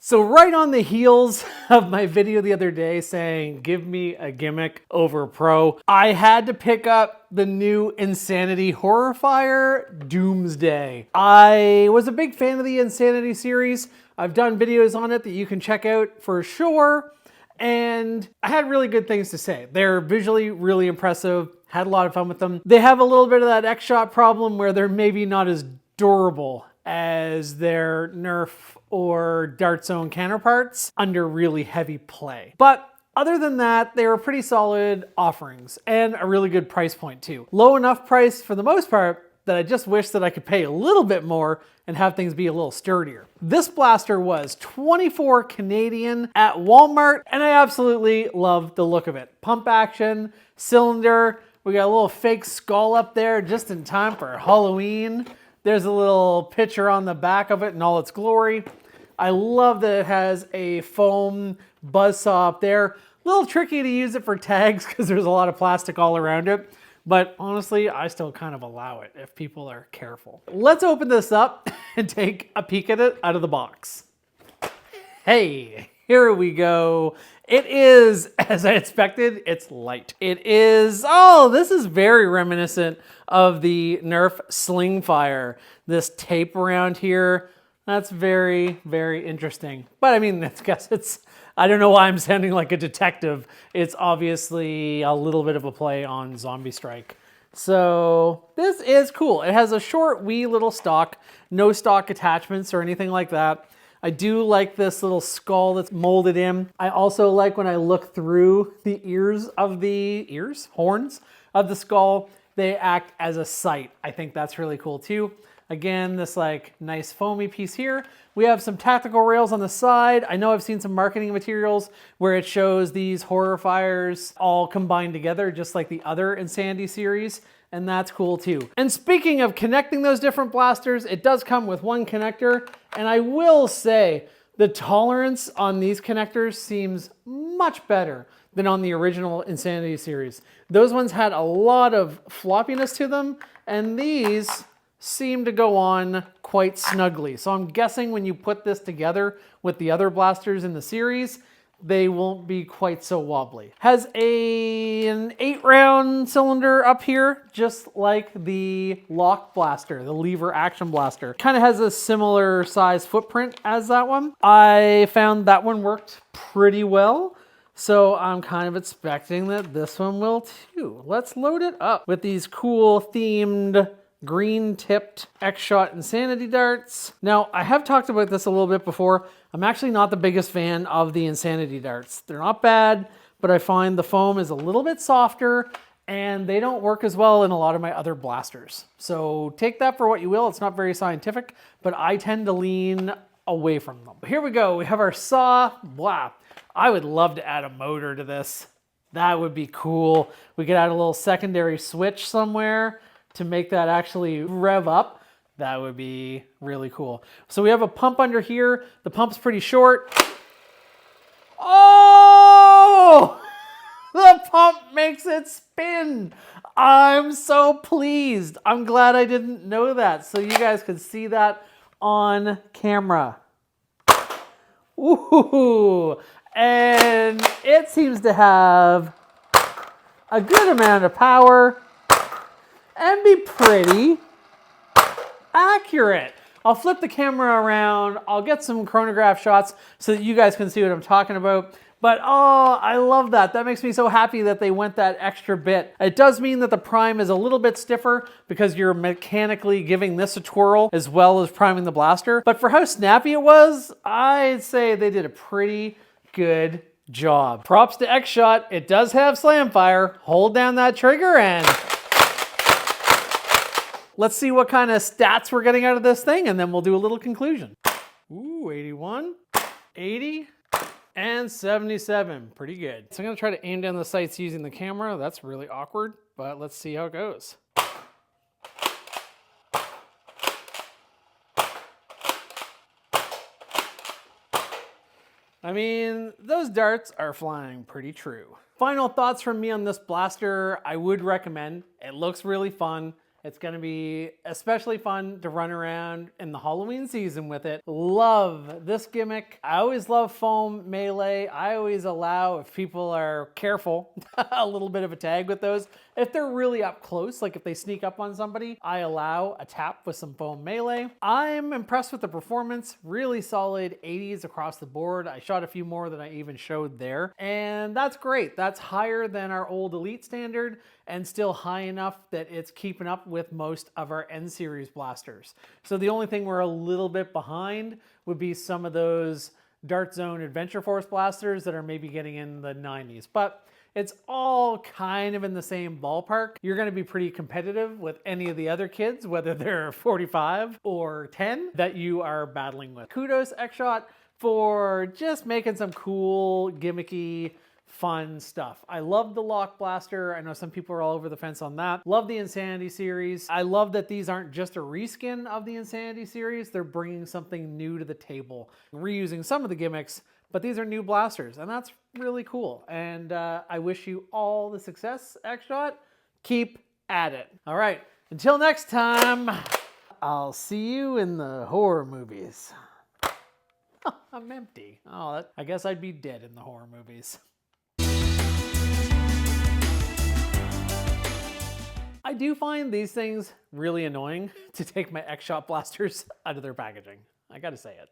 So right on the heels of my video the other day saying, give me a gimmick over pro, I had to pick up the new Insanity Horrorfire Doomsday. I was a big fan of the Insanity series. I've done videos on it that you can check out for sure. And I had really good things to say. They're visually really impressive, had a lot of fun with them. They have a little bit of that X-Shot problem where they're maybe not as durable as their Nerf or Dart Zone counterparts under really heavy play. But other than that, they were pretty solid offerings and a really good price point too. Low enough price for the most part that I just wish that I could pay a little bit more and have things be a little sturdier. This blaster was 24 Canadian at Walmart, and I absolutely love the look of it. Pump action, cylinder, we got a little fake skull up there just in time for Halloween. There's a little picture on the back of it in all its glory. I love that it has a foam buzzsaw up there. A little tricky to use it for tags because there's a lot of plastic all around it. But honestly, I still kind of allow it if people are careful. Let's open this up and take a peek at it out of the box. Hey, here we go. It is, as I expected, it's light. It is, oh, this is very reminiscent of the Nerf Sling Fire. This tape around here, that's very, very interesting. But I mean, I don't know why I'm sounding like a detective. It's obviously a little bit of a play on Zombie Strike. So this is cool. It has a short, wee little stock, no stock attachments or anything like that. I do like this little skull that's molded in. I also like when I look through the horns of the skull, they act as a sight. I think that's really cool too. Again, this like nice foamy piece here. We have some tactical rails on the side. I know I've seen some marketing materials where it shows these Horrorfires all combined together, just like the other Insanity series, and that's cool too. And speaking of connecting those different blasters, it does come with one connector, and I will say the tolerance on these connectors seems much better than on the original Insanity series. Those ones had a lot of floppiness to them, and these seem to go on quite snugly. So I'm guessing when you put this together with the other blasters in the series, they won't be quite so wobbly. Has an 8-round cylinder up here, just like the lock blaster, the lever action blaster. Kind of has a similar size footprint as that one. I found that one worked pretty well. So I'm kind of expecting that this one will too. Let's load it up with these cool themed green tipped X-Shot Insanity darts. Now, I have talked about this a little bit before. I'm actually not the biggest fan of the Insanity darts. They're not bad, but I find the foam is a little bit softer and they don't work as well in a lot of my other blasters. So take that for what you will. It's not very scientific, but I tend to lean away from them. Here we go. We have our saw. Wow. I would love to add a motor to this. That would be cool. We could add a little secondary switch somewhere to make that actually rev up. That would be really cool. So we have a pump under here. The pump's pretty short. Oh! The pump makes it spin. I'm so pleased. I'm glad I didn't know that, so you guys could see that on camera. Ooh! And it seems to have a good amount of power and be pretty accurate. I'll flip the camera around. I'll get some chronograph shots so that you guys can see what I'm talking about. But oh, I love that. That makes me so happy that they went that extra bit. It does mean that the prime is a little bit stiffer because you're mechanically giving this a twirl as well as priming the blaster. But for how snappy it was, I'd say they did a pretty good job. Props to X-Shot. It does have slam fire. Hold down that trigger and let's see what kind of stats we're getting out of this thing, and then we'll do a little conclusion. Ooh, 81, 80, and 77. Pretty good. So I'm gonna try to aim down the sights using the camera. That's really awkward, but let's see how it goes. I mean, those darts are flying pretty true. Final thoughts from me on this blaster. I would recommend. It looks really fun. It's going to be especially fun to run around in the Halloween season with it. Love this gimmick. I always love foam melee. I always allow, if people are careful, a little bit of a tag with those. If they're really up close, like if they sneak up on somebody, I allow a tap with some foam melee. I'm impressed with the performance. Really solid 80s across the board. I shot a few more than I even showed there. And that's great. That's higher than our old Elite standard and still high enough that it's keeping up with most of our N-Series blasters. So the only thing we're a little bit behind would be some of those Dart Zone Adventure Force blasters that are maybe getting in the 90s. But it's all kind of in the same ballpark. You're going to be pretty competitive with any of the other kids, whether they're 45 or 10 that you are battling with. Kudos, X-Shot, for just making some cool, gimmicky, fun stuff. I love the Lock Blaster. I know some people are all over the fence on that. Love the Insanity series. I love that these aren't just a reskin of the Insanity series. They're bringing something new to the table, reusing some of the gimmicks, but these are new blasters, and that's really cool. And I wish you all the success, X-Shot. Keep at it. All right, until next time, I'll see you in the horror movies. I'm empty. Oh, I guess I'd be dead in the horror movies. I do find these things really annoying to take my X-Shot blasters out of their packaging. I gotta say it.